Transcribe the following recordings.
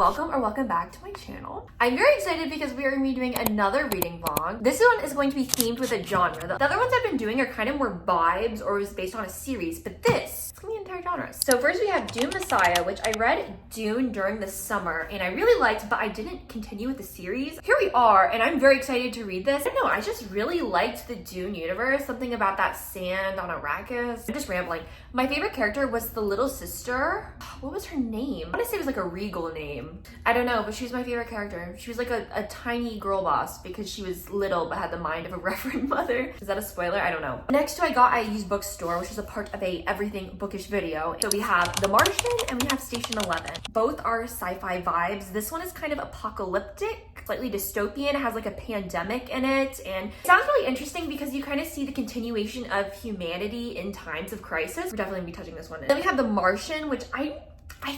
welcome or welcome back to my channel. I'm very excited because we are going to be doing another reading vlog. This one is going to be themed with a genre. The other ones I've been doing are kind of more vibes or was based on a series, but this is going to be entire genres. So first we have Dune Messiah, which I read Dune during the summer and I really liked, but I didn't continue with the series. Here we are, and I'm very excited to read this. I don't know, I just really liked the Dune universe. Something about that sand on Arrakis. I'm just rambling. My favorite character was the little sister. What was her name? I want to say it was like a regal name. I don't know, but she was my favorite character. She was like a tiny girl boss because she was little but had the mind of a reverend mother. Is that a spoiler? I don't know. Next I got a used bookstore, which is a part of a everything bookish video. So we have The Martian and we have Station 11. Both are sci-fi vibes. This one is kind of apocalyptic, slightly dystopian. It has like a pandemic in it, and it sounds really interesting because you kind of see the continuation of humanity in times of crisis. We're definitely gonna be touching this one. Then we have The Martian, which I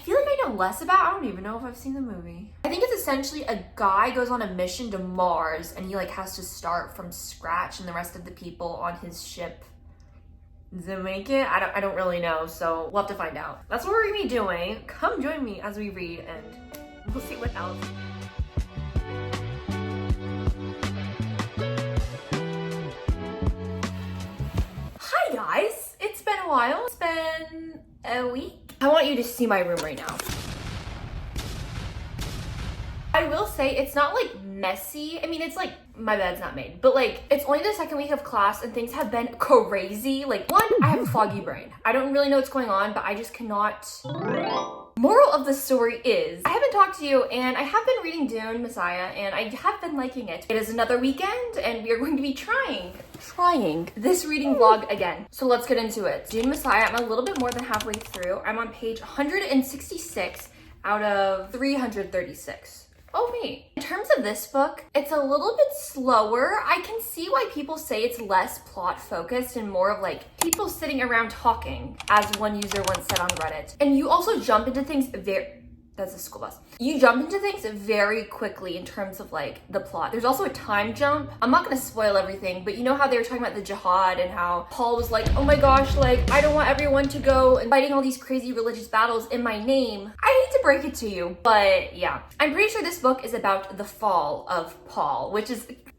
feel like I know less about. I don't even know if I've seen the movie. I think it's essentially a guy goes on a mission to Mars and he like has to start from scratch, and the rest of the people on his ship, does it make it? I don't really know, so we'll have to find out. That's what we're gonna be doing. Come join me as we read and we'll see what else. Hi guys, it's been a while. It's been a week. I want you to see my room right now. I will say it's not like messy. I mean, it's like my bed's not made, but like it's only the second week of class and things have been crazy. Like one, I have a foggy brain. I don't really know what's going on, but I just cannot. Moral of the story is I haven't talked to you and I have been reading Dune Messiah and I have been liking it. It is another weekend and we are going to be trying this reading vlog again. So let's get into it. Dune Messiah, I'm a little bit more than halfway through. I'm on page 166 out of 336. Oh wait, in terms of this book, it's a little bit slower. I can see why people say it's less plot focused and more of like people sitting around talking, as one user once said on Reddit. And you also jump into things that's a school bus. You jump into things very quickly in terms of like the plot. There's also a time jump. I'm not gonna spoil everything, but you know how they were talking about the jihad and how Paul was like, oh my gosh, like I don't want everyone to go and fighting all these crazy religious battles in my name. I hate to break it to you, but yeah. I'm pretty sure this book is about the fall of Paul,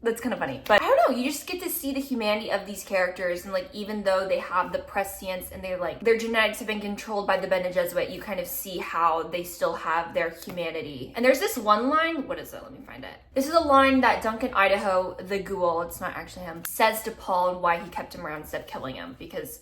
that's kind of funny. But I don't know, you just get to see the humanity of these characters, and like even though they have the prescience and their genetics have been controlled by the Bene Gesserit, you kind of see how they still have their humanity. And there's this one line, what is it? Let me find it. This is a line that Duncan Idaho, the ghoul, it's not actually him, says to Paul and why he kept him around instead of killing him, because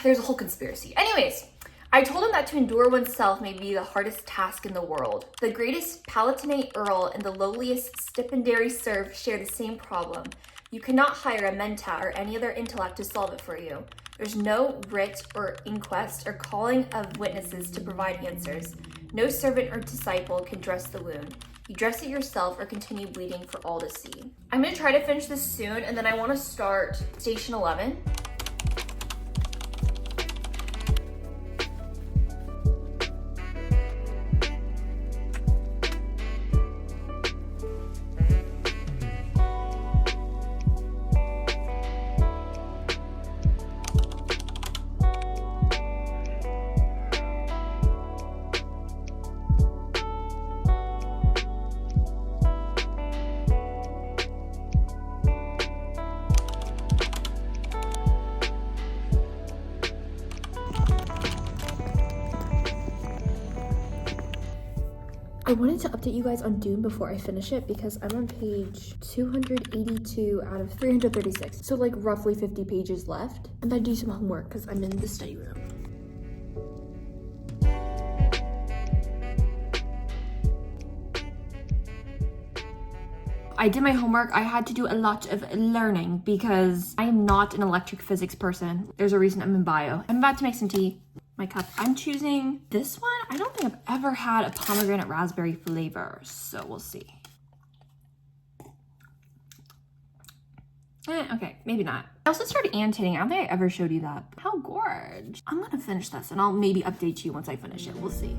there's a whole conspiracy. Anyways, I told him that to endure oneself may be the hardest task in the world. The greatest Palatinate Earl and the lowliest stipendiary serf share the same problem. You cannot hire a mentat or any other intellect to solve it for you. There's no writ or inquest or calling of witnesses to provide answers. No servant or disciple can dress the wound. You dress it yourself or continue bleeding for all to see. I'm gonna try to finish this soon, and then I wanna start Station 11. I wanted to update you guys on Dune before I finish it because I'm on page 282 out of 336. So like roughly 50 pages left. I'm gonna do some homework because I'm in the study room. I did my homework. I had to do a lot of learning because I am not an electric physics person. There's a reason I'm in bio. I'm about to make some tea. My cup. I'm choosing this one. I don't think I've ever had a pomegranate raspberry flavor, so we'll see. Okay, maybe not. I also started annotating. I don't think I ever showed you that. How gorge. I'm gonna finish this and I'll maybe update you once I finish it. We'll see.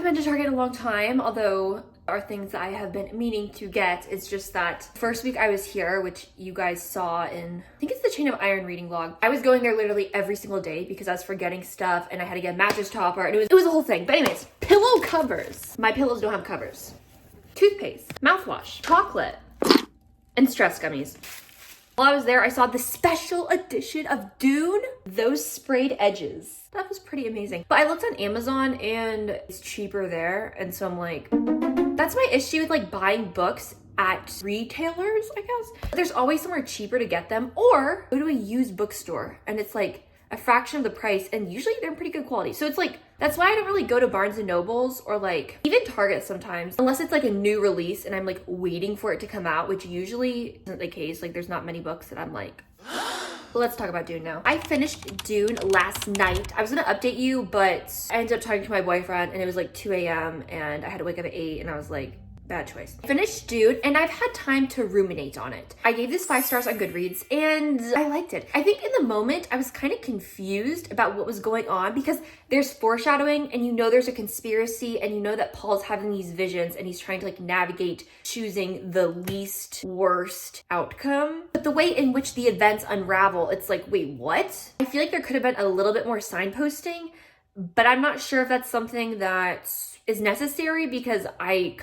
been to Target in a long time, although there are things that I have been meaning to get. It's just that first week I was here, which you guys saw in, I think it's the Chain of Iron reading vlog. I was going there literally every single day because I was forgetting stuff and I had to get a mattress topper and it was a whole thing. But anyways, pillow covers. My pillows don't have covers. Toothpaste, mouthwash, chocolate, and stress gummies. While I was there, I saw the special edition of Dune, those sprayed edges. That was pretty amazing. But I looked on Amazon and it's cheaper there. And so I'm like, that's my issue with like buying books at retailers, I guess. There's always somewhere cheaper to get them, or go to a used bookstore and it's like a fraction of the price, and usually they're pretty good quality. So it's like, that's why I don't really go to Barnes and Nobles or like even Target sometimes, unless it's like a new release and I'm like waiting for it to come out, which usually isn't the case. Like there's not many books that I'm like, let's talk about Dune now. I finished Dune last night. I was gonna update you, but I ended up talking to my boyfriend and it was like 2 a.m. and I had to wake up at 8 and I was like, bad choice. I finished Dune and I've had time to ruminate on it. I gave this 5 stars on Goodreads and I liked it. I think in the moment I was kind of confused about what was going on because there's foreshadowing and you know there's a conspiracy and you know that Paul's having these visions and he's trying to like navigate choosing the least worst outcome. But the way in which the events unravel, it's like, wait, what? I feel like there could have been a little bit more signposting, but I'm not sure if that's something that is necessary because I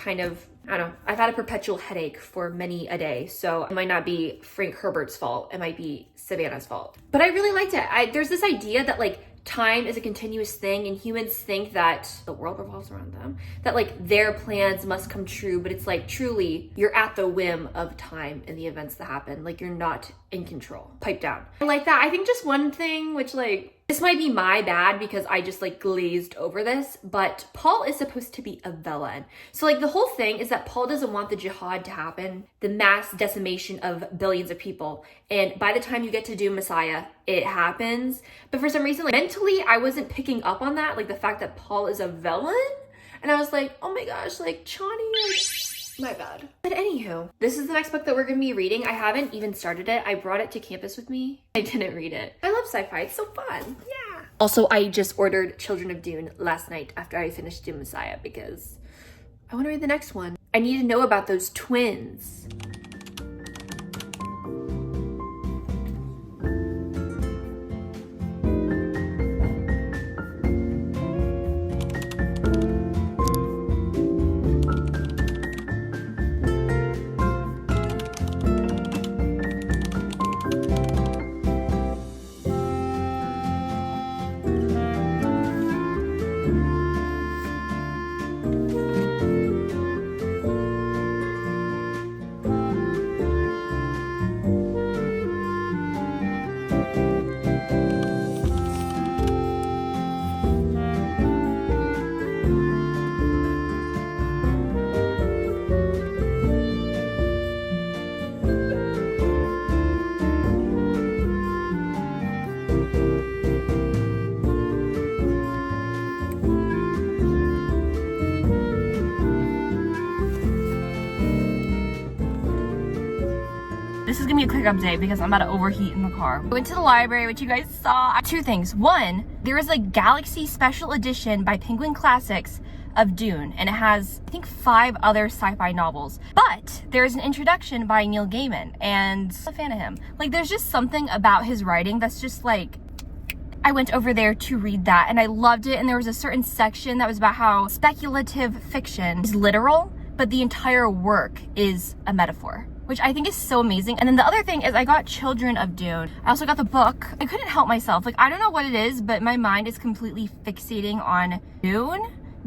don't know, I've had a perpetual headache for many a day, so it might not be Frank Herbert's fault, it might be Savannah's fault. But I really liked it. There's this idea that like time is a continuous thing and humans think that the world revolves around them, that like their plans must come true, but it's like truly you're at the whim of time and the events that happen, like you're not in control. Pipe down. I like that. I think just one thing, which like, this might be my bad because I just like glazed over this, but Paul is supposed to be a villain. So like the whole thing is that Paul doesn't want the jihad to happen, the mass decimation of billions of people. And by the time you get to Dune Messiah, it happens. But for some reason, like mentally, I wasn't picking up on that, like the fact that Paul is a villain. And I was like, oh my gosh, like Chani, my bad. But anywho, this is the next book that we're gonna be reading. I haven't even started it. I brought it to campus with me. I didn't read it. I love sci-fi, it's so fun, yeah. Also, I just ordered Children of Dune last night after I finished Dune Messiah because I wanna read the next one. I need to know about those twins. This is gonna be a quick update because I'm about to overheat in the car. I went to the library, which you guys saw. 2 things. One, there is a Galaxy Special Edition by Penguin Classics of Dune, and it has, I think, 5 other sci-fi novels. But there's an introduction by Neil Gaiman, and I'm a fan of him. Like, there's just something about his writing that's just like, I went over there to read that, and I loved it, and there was a certain section that was about how speculative fiction is literal, but the entire work is a metaphor, which I think is so amazing. And then the other thing is I got Children of Dune. I also got the book. I couldn't help myself. Like, I don't know what it is, but my mind is completely fixating on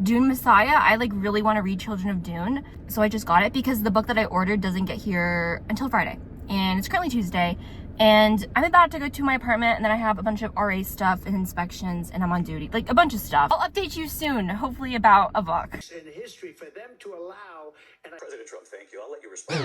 Dune Messiah. I like really want to read Children of Dune. So I just got it because the book that I ordered doesn't get here until Friday. And it's currently Tuesday. And I'm about to go to my apartment, and then I have a bunch of RA stuff and inspections, and I'm on duty. Like, a bunch of stuff. I'll update you soon, hopefully about a book. In history for them to allow, and President Trump, thank you. I'll let you respond.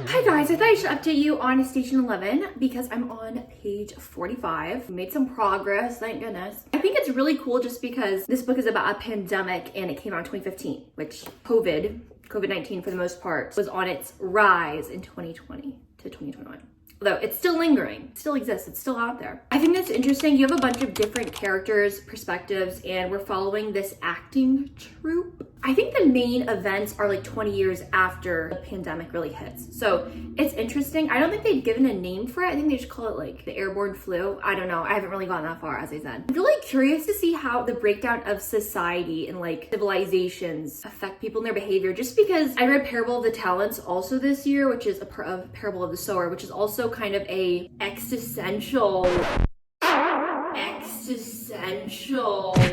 Hi guys, I thought I should update you on Station 11 because I'm on page 45. We made some progress, thank goodness. I think it's really cool just because this book is about a pandemic and it came out in 2015, which COVID-19 for the most part was on its rise in 2020 to 2021. Though it's still lingering, it still exists, it's still out there. I think that's interesting. You have a bunch of different characters, perspectives, and we're following this acting troupe. I think the main events are like 20 years after the pandemic really hits. So it's interesting. I don't think they've given a name for it. I think they just call it like the airborne flu. I don't know. I haven't really gotten that far, as I said. I'm really curious to see how the breakdown of society and like civilizations affect people and their behavior, just because I read Parable of the Talents also this year, which is a Parable of the Sower, which is also kind of a existential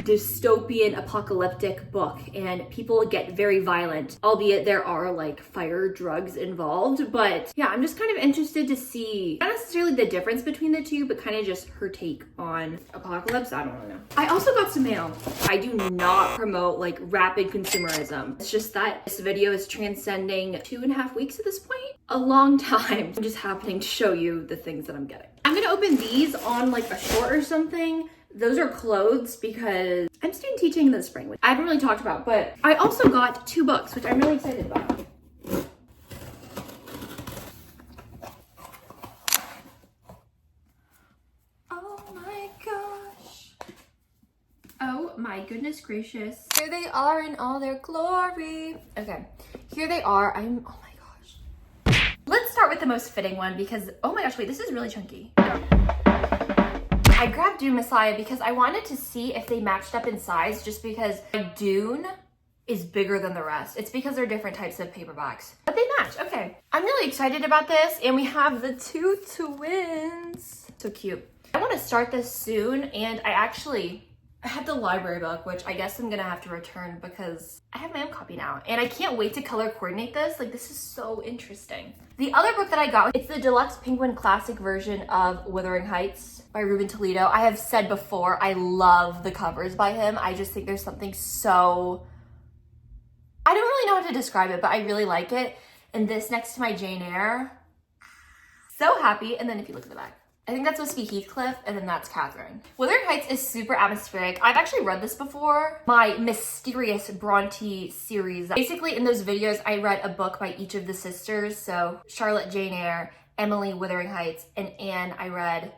dystopian apocalyptic book, and people get very violent, albeit there are like fire, drugs involved. But yeah, I'm just kind of interested to see not necessarily the difference between the two, but kind of just her take on apocalypse. I don't really know. I also got some mail. I do not promote like rapid consumerism. It's just that this video is transcending 2.5 weeks at this point. A long time. I'm just happening to show you the things that I'm getting. I'm gonna open these on like a short or something. Those are clothes because I'm student teaching in the spring, which I haven't really talked about, but I also got 2 books, which I'm really excited about. Oh my gosh. Oh my goodness gracious. Here they are in all their glory. Okay, here they are. Oh my gosh. Let's start with the most fitting one because, oh my gosh, wait, this is really chunky. I grabbed Dune Messiah because I wanted to see if they matched up in size, just because Dune is bigger than the rest. It's because they're different types of paperbacks, but they match. Okay, I'm really excited about this, and we have the 2 twins. So cute. I want to start this soon, and I have the library book, which I guess I'm gonna have to return because I have my own copy now, and I can't wait to color coordinate this. Like, this is so interesting. The other book that I got, it's the deluxe Penguin classic version of Wuthering Heights by Ruben Toledo. I have said before, I love the covers by him. I just think there's something so, I don't really know how to describe it, but I really like it. And this next to my Jane Eyre, so happy. And then if you look at the back, I think that's supposed to be Heathcliff, and then that's Catherine. Wuthering Heights is super atmospheric. I've actually read this before. My Mysterious Bronte series. Basically, in those videos, I read a book by each of the sisters. So Charlotte, Jane Eyre, Emily, Wuthering Heights, and Anne, I read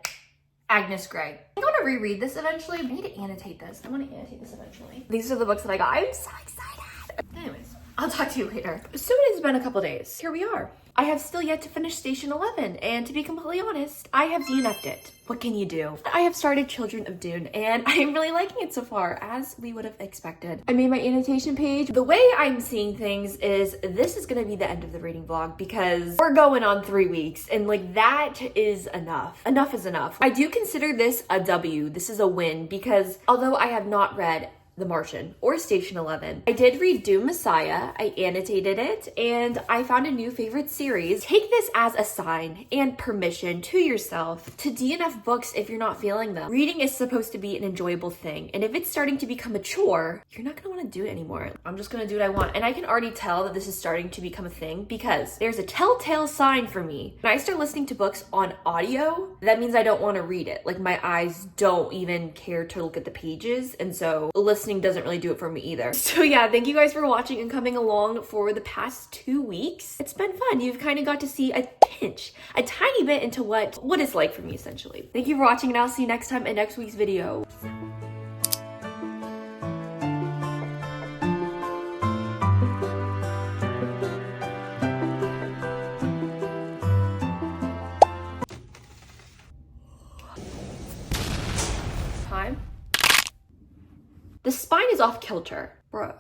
Agnes Grey. I think I want to reread this eventually. I need to annotate this. I want to annotate this eventually. These are the books that I got. I'm so excited. Anyways, I'll talk to you later. So it has been a couple days. Here we are. I have still yet to finish Station 11, and to be completely honest, I have DNF'd it. What can you do? I have started Children of Dune, and I'm really liking it so far, as we would have expected. I made my annotation page. The way I'm seeing things is this is gonna be the end of the reading vlog because we're going on 3 weeks, and like that is enough. Enough is enough. I do consider this a W. This is a win because although I have not read The Martian or Station 11, I did read Dune Messiah, I annotated it, and I found a new favorite series. Take this as a sign and permission to yourself to DNF books if you're not feeling them. Reading is supposed to be an enjoyable thing, and if it's starting to become a chore, you're not gonna wanna do it anymore. I'm just gonna do what I want, and I can already tell that this is starting to become a thing because there's a telltale sign for me. When I start listening to books on audio, that means I don't wanna read it. Like, my eyes don't even care to look at the pages, and so listening doesn't really do it for me either. So yeah, thank you guys for watching and coming along for the past 2 weeks. It's been fun. You've kind of got to see a tiny bit into what it's like for me, essentially. Thank you for watching, and I'll see you next time in next week's video. The spine is off kilter. Bruh.